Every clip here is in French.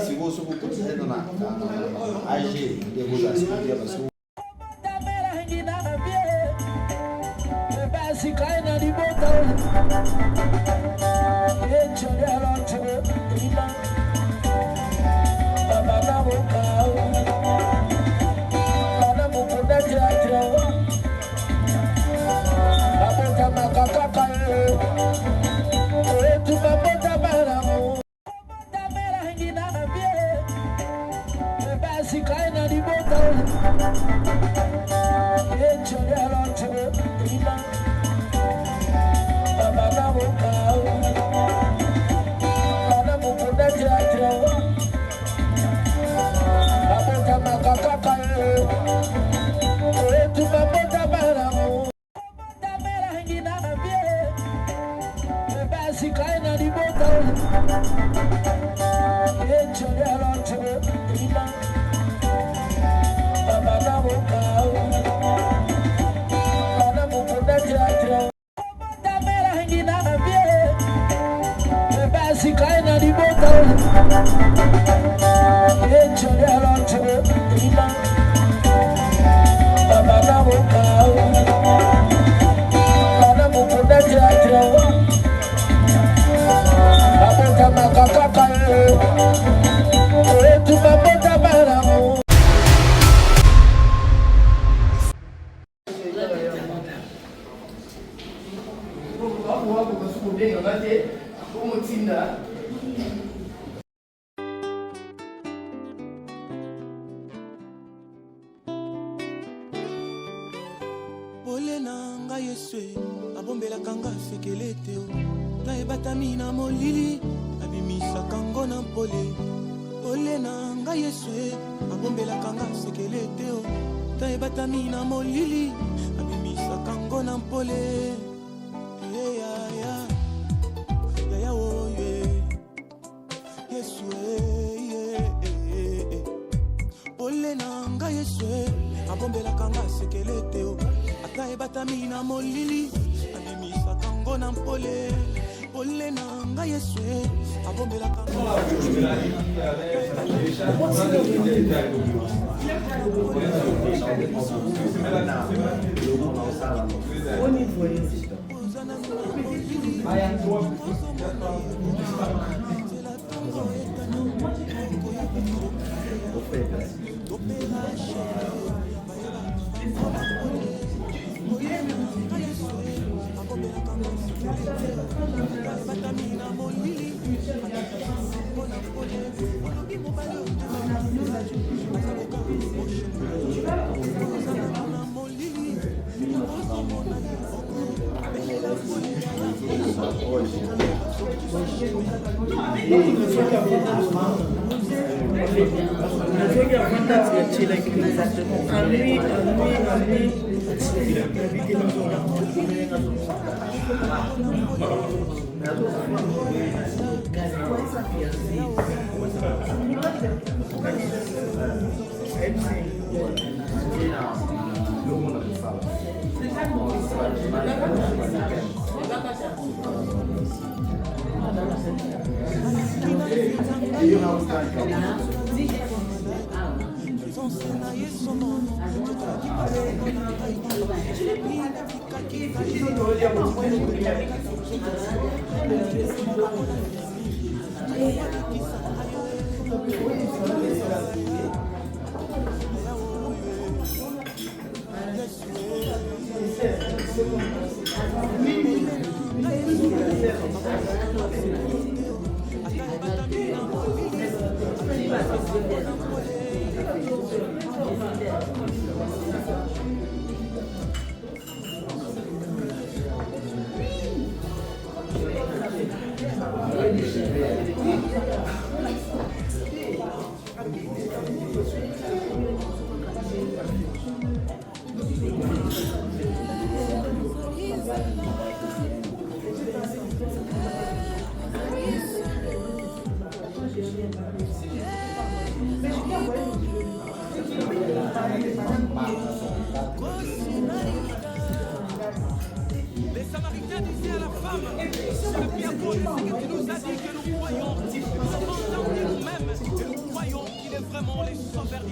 Se você for dizendo na AG, derrubação,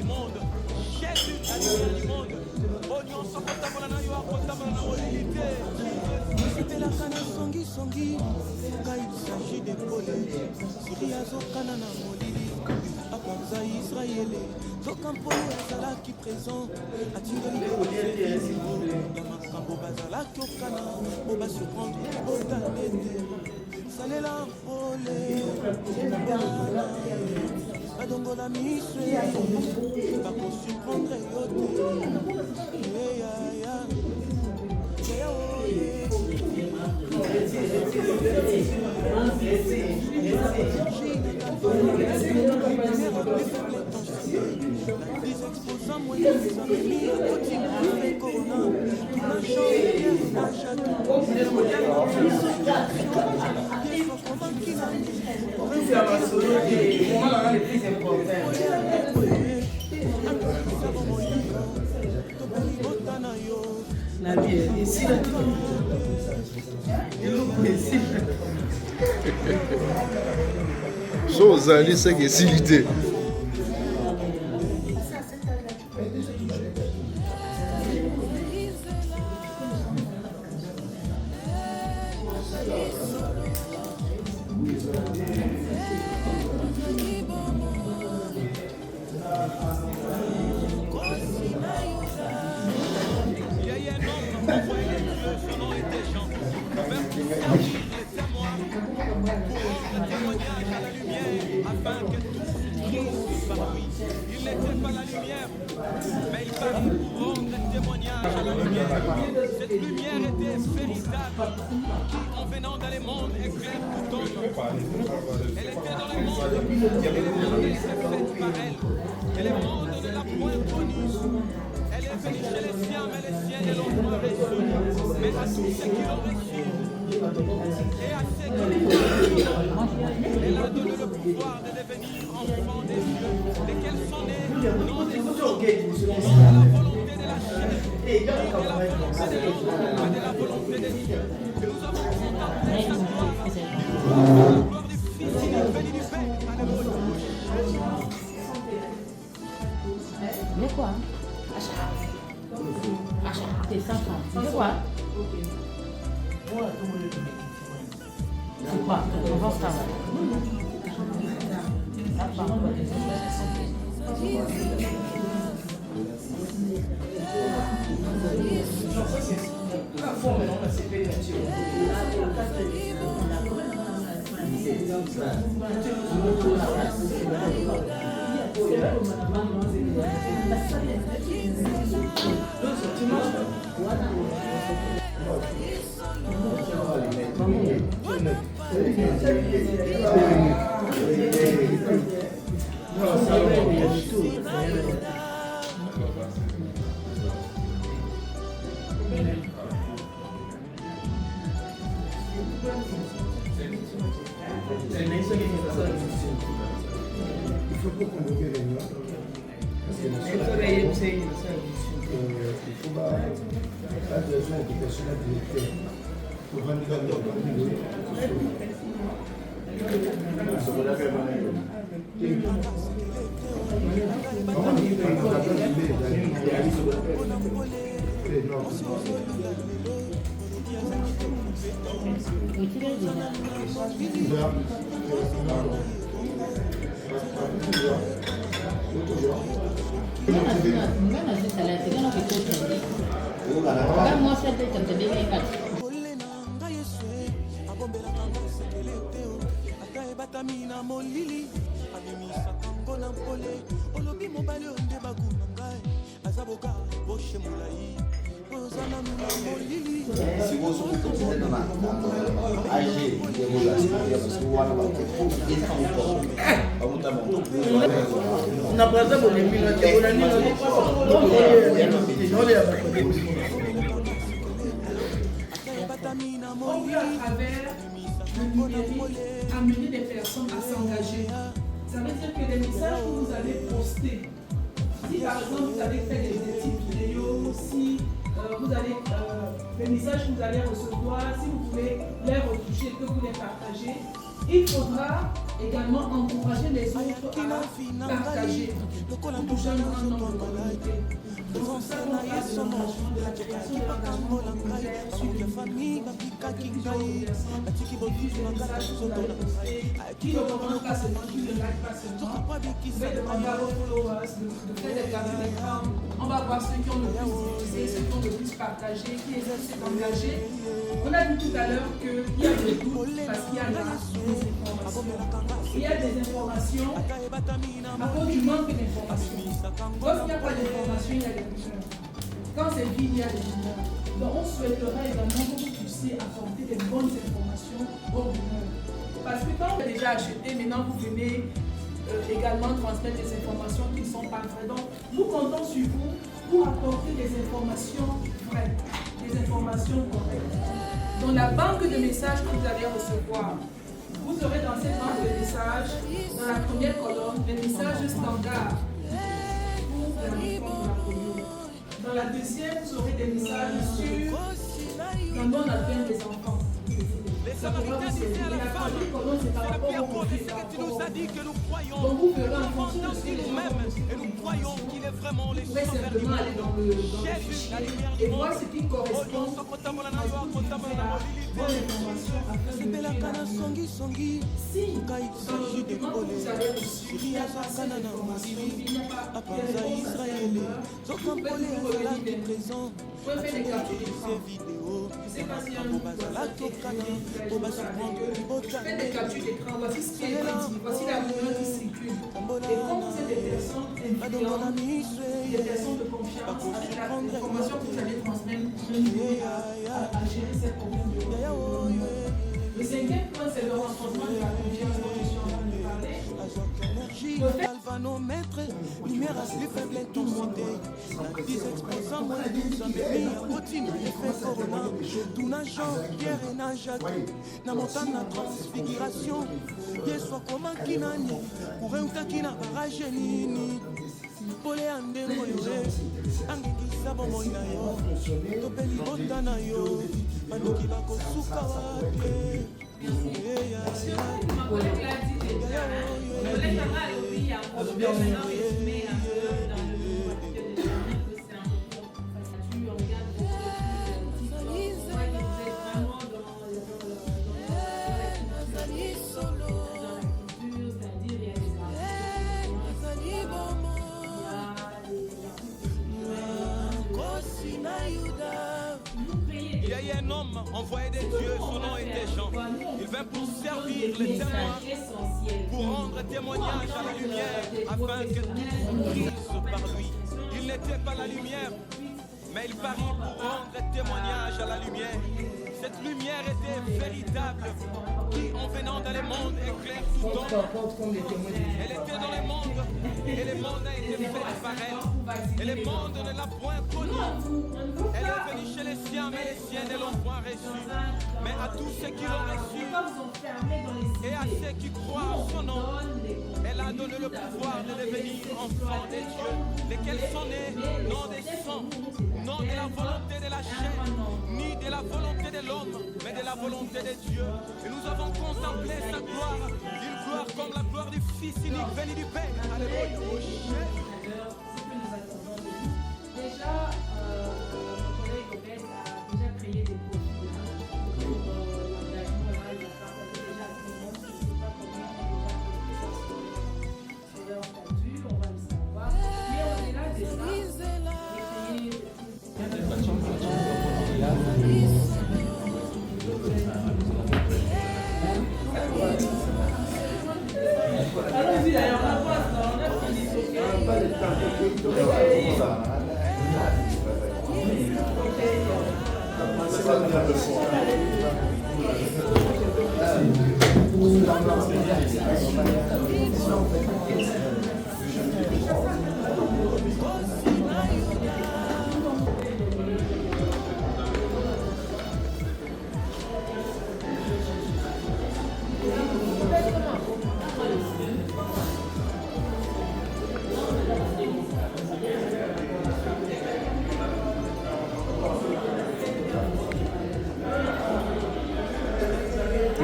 du monde. Jésus, la lumière du monde. Oignon, sokotamana yo, akotamana olilité. C'était la cana songi songi. Quand il s'agit d'épauler, Syria zokana na molili. Apanza Israélé, zokampolo azala qui présent. Atingeli koseli, yamakambo bazala kyokana. Oba surprendre, otanete. Salela ole, bana. Adongo la miswe, bako surprendre yote. La vie est ici. So zali c'est que silité. Il n'était pas la lumière, mais il parut pour rendre témoignage à la lumière. Cette lumière était véritable, qui, en venant dans le monde, éclaire tout homme. Elle était dans le monde, et le monde était fait par elle. Et le monde ne l'a point connue. Elle est venue chez les siens, mais les siens ne l'ont pas reçue. Mais à tous ceux qui l'ont reçue, et à ceux qui l'ont reçue, elle a donné le pouvoir de devenir enfants des dieux, lesquels sont nés, non des hommes, non de la volonté de la chair, non de la volonté de l'homme, mais de la volonté de Dieu. Que nous avons contemplé sa gloire, la gloire du Fils qui est venu du Père. Alléluia. Mais quoi? C'est 100 francs. C'est quoi? C'est quoi? On va faire. Il faut pas convoquer les réunions. Parce que il faut la direction éducationnelle directeur pour rendre batamina molili abimisaka ngona mpole olobi mobali onde baguna ngai aza boka boshe molai ozana nuna molili Si vous souhaitez dans la AG, vous avez parce que vous avez On a pas ça pour les minutes, on a mis on peut à travers amener des personnes à s'engager. Ça veut dire que les messages que vous allez poster, si par exemple vous allez faire des petites vidéos, si vous allez, les messages que vous allez recevoir, si vous voulez les retoucher, que vous les partagez, Il faudra également encourager les autres à partager pour toucher un grand nombre de communautés. C'est pour ça qu'on parle de l'engagement, de la création de l'engagement communautaire sur les familles, qui ne commande pas seulement, qui ne like pas seulement. Vous pouvez demander à vos followers de faire des cartes d'écran. On va voir ceux qui ont le plus diffusé, ceux qui ont le plus partagé, qui s'est engagé. On a dit tout à l'heure qu'il y a des doutes parce qu'il y a des informations. Il y a des informations à cause du manque d'informations. Lorsqu'il n'y a pas d'informations, il y a des rumeurs. Quand c'est vide, il y a des rumeurs. Donc on souhaiterait également que vous puissiez apporter des bonnes informations aux rumeurs. Parce que quand vous avez déjà acheté, maintenant vous venez également transmettre des informations qui ne sont pas vraies. Donc nous comptons sur vous pour apporter des informations vraies, des informations correctes. Dans la banque de messages que vous allez recevoir, vous aurez dans cette banque de messages, dans la première colonne, les messages standards pour la réforme de la polio. Dans la deuxième, vous aurez des messages sur le monde actuel des enfants. Ça pourra vous servir. Et la troisième colonne, c'est par rapport au conflit. Donc vous verrez en fonction de ce que les gens vous pouvez simplement aller dans le fichier et voir ce qui correspond à la bonne information afin de vérifier. Si dans le document que vous avez reçu, il n'y a pas cette information, il n'y a pas de réponse à cette rumeur, vous pouvez vous revenir vers nous. Vous pouvez faire des captures d'écran. Je ne sais pas si un de faites des captures d'écran, voici ce qui est dit, voici la rumeur qui circule. Et comme vous êtes des personnes influentes, des personnes de confiance, avec l'information que vous allez transmettre, à gérer ces problèmes de rumeur. Le cinquième point, c'est le renforcement de la confiance dont je suis en train de parler. Galvanomètre, lumière à plus faible intensité. La 10 exposants, moi, ça me met à routine, effet corona. Tout nageant, pierre et nage à tout. Na montagne, la transfiguration. Bien soit comme un kinani, pour un kakina, barrage nini. Pole ande moyoe, angekisa bomoy na yo. Topeli bota na yo, manuki bako suka wate. Ma collègue l'a dit déjà. Le collègue Sarah a oublié un peu. Je vais maintenant résumer un peu dans le papier de dernier que c'est un peu plus. Tu regardes le titre, on voit que vous êtes vraiment dans la culture, c'est-à-dire il y a des Il y a eu un homme envoyé des dieux, son nom était Jean. Il vint pour servir les témoins, pour rendre témoignage à la lumière, afin que tous brisent par lui. Il n'était pas la lumière, mais il parut pour rendre témoignage à la lumière. Cette lumière était véritable, qui en venant dans les mondes éclaire tout homme. Elle était dans les mondes, et les mondes a été fait par elle. Et les mondes ne l'a point connue. Elle est venue chez les siens, mais les siens ne l'ont point reçue. Mais à tous ceux qui l'ont reçue, et à ceux qui croient en son nom, elle a donné le pouvoir de devenir enfants des dieux, lesquels sont nés non des sangs, non de la volonté de la chair, ni de la volonté de l'homme, mais de la volonté de Dieu. Et nous avons contemplé sa gloire, une gloire comme la gloire du Fils unique venu du Père. Alléluia. Déjà, mon collègue Obed a déjà créé des profils pour l'engagement. Il a partagé déjà tout le monde. Je ne sais pas combien on a déjà fait sur leur statut, on va le savoir. Mais au-delà de ça, j'ai créé allons-y d'ailleurs, on a pas ça, on a fini, ok? Pas de temps,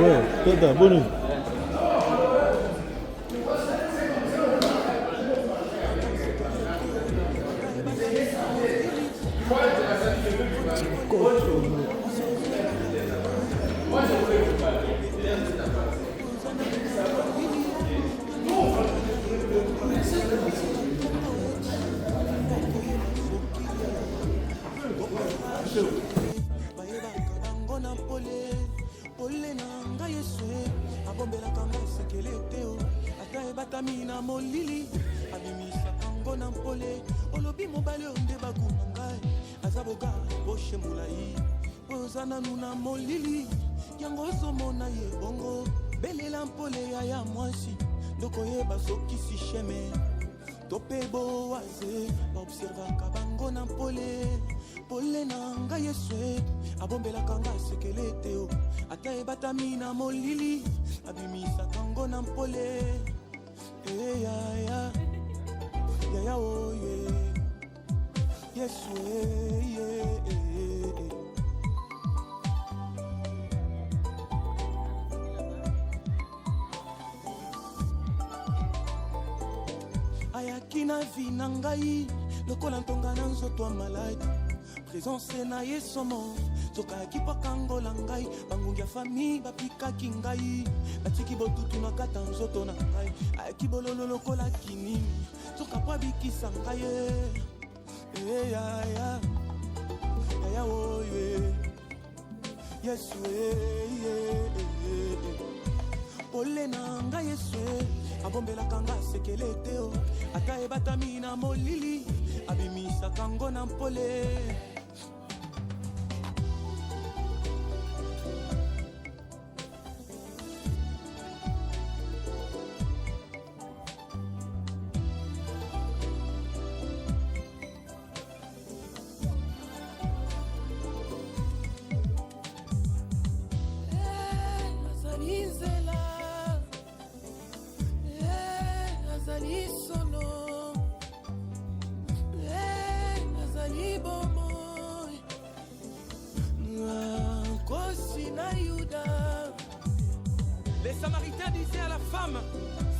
Ouais, Tata, bonne nuit. Batamina molili abimisa tango na mpole olobi mobali onde bakumangai azaboga boshe mulai ozana nuna molili yango ozomona ye bongo belela mpole ya mwasi ndoko yeba soki si sheme tope boaze baobservaka bango na mpole pole na ngai yeswe abombelaka nga sekele teo ata ebatamina molili abimisa tango na mpole. Yeah, oh yeah, yes, yeah. Ayakina vina ngai, lokola ntonga na nzoto ya maladi. Présence na yesomo, soka kipa kangola ngai, bangungi ya famille bapikaki ngai. Batiki botutu na kata nzoto na ngai, ayaki bololo lokola kinini, soka po abikisa ngai. Yeah, oh yeah, yes, yeah. Pole na ngai yeswe, abombelaka nga sekele teo, ata ebatamina molili, abimisa kango na mpole. Les Samaritains disaient à la femme,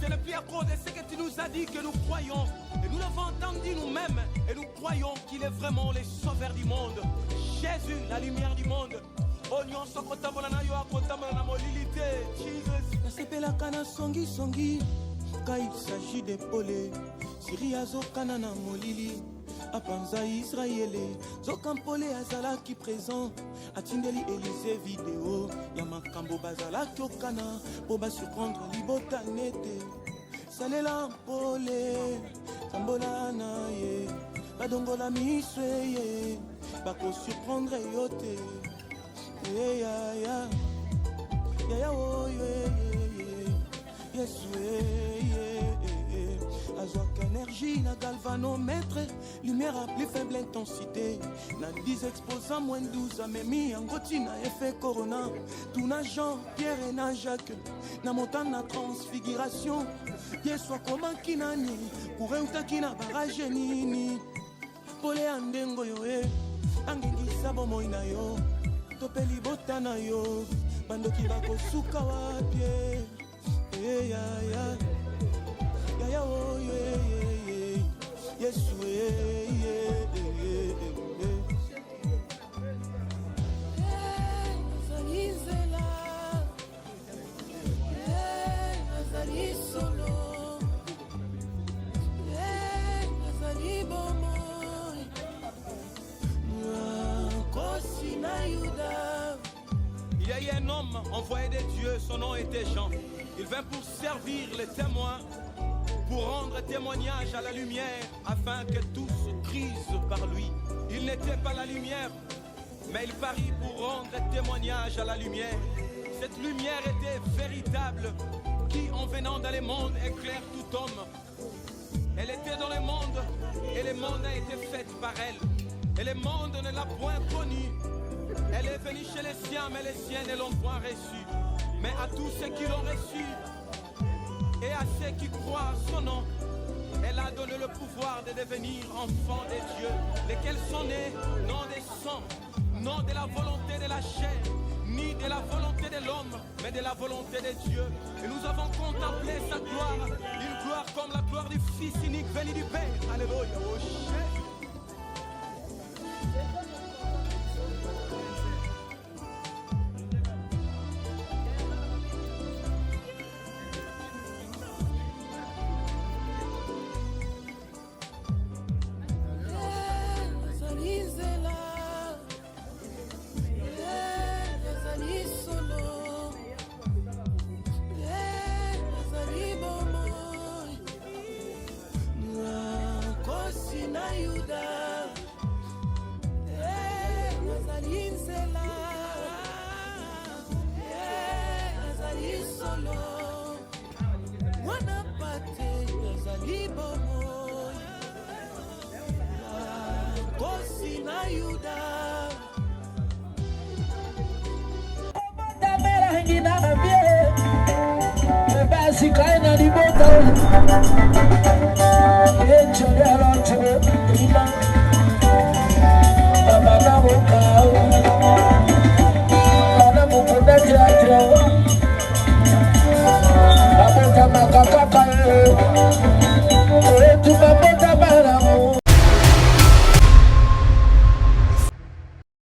c'est le plus à cause de ce que tu nous as dit que nous croyons. Et nous l'avons entendu nous-mêmes. Et nous croyons qu'il est vraiment le sauveur du monde. Jésus, la lumière du monde. Quand il s'agit d'épauler, Syrie azokana na molili. Apanza Israélé, Zokampole azala qui présent. Atindeli Élysée vidéo, Yamakambo bazala kyokana, pour surprendre libota nete. Salela mpole, Sambola na ye, Badongola misweye, Bako surprendre yote. Yeah, oh yeah, yes, Azok énergie, na galvanomètre, lumière à plus faible intensité. Na 10 exposants, moins de 12 à Memi, Angoti na effet corona. Tout na Jean, Pierre et na Jacques, na montagne na transfiguration. Yeswa koma kinani, kure utakina barage nini. Pole andengo yo angengi sabo moina yo. Topeli bota na yo, bandoki bako suka wapye. Yeah, oh yeah, yes, yeah. Azalizela, azali solo, azali bomoy, kosi na Yuda. Il y a eu un homme envoyé de Dieu, son nom était Jean. Il vint pour servir les témoins, pour rendre témoignage à la lumière, afin que tous crisent par lui. Il n'était pas la lumière, mais il parut pour rendre témoignage à la lumière. Cette lumière était véritable, qui en venant dans le monde éclaire tout homme. Elle était dans le monde, et le monde a été fait par elle. Et le monde ne l'a point connue. Elle est venue chez les siens, mais les siens ne l'ont point reçue. Mais à tous ceux qui l'ont reçue, et à ceux qui croient son nom, elle a donné le pouvoir de devenir enfants de Dieu, lesquels sont nés non des sang, non de la volonté de la chair, ni de la volonté de l'homme, mais de la volonté de Dieu. Et nous avons contemplé sa gloire, une gloire comme la gloire du Fils unique venu du Père. Alléluia. Oh, ayuda. Basi kaina di bota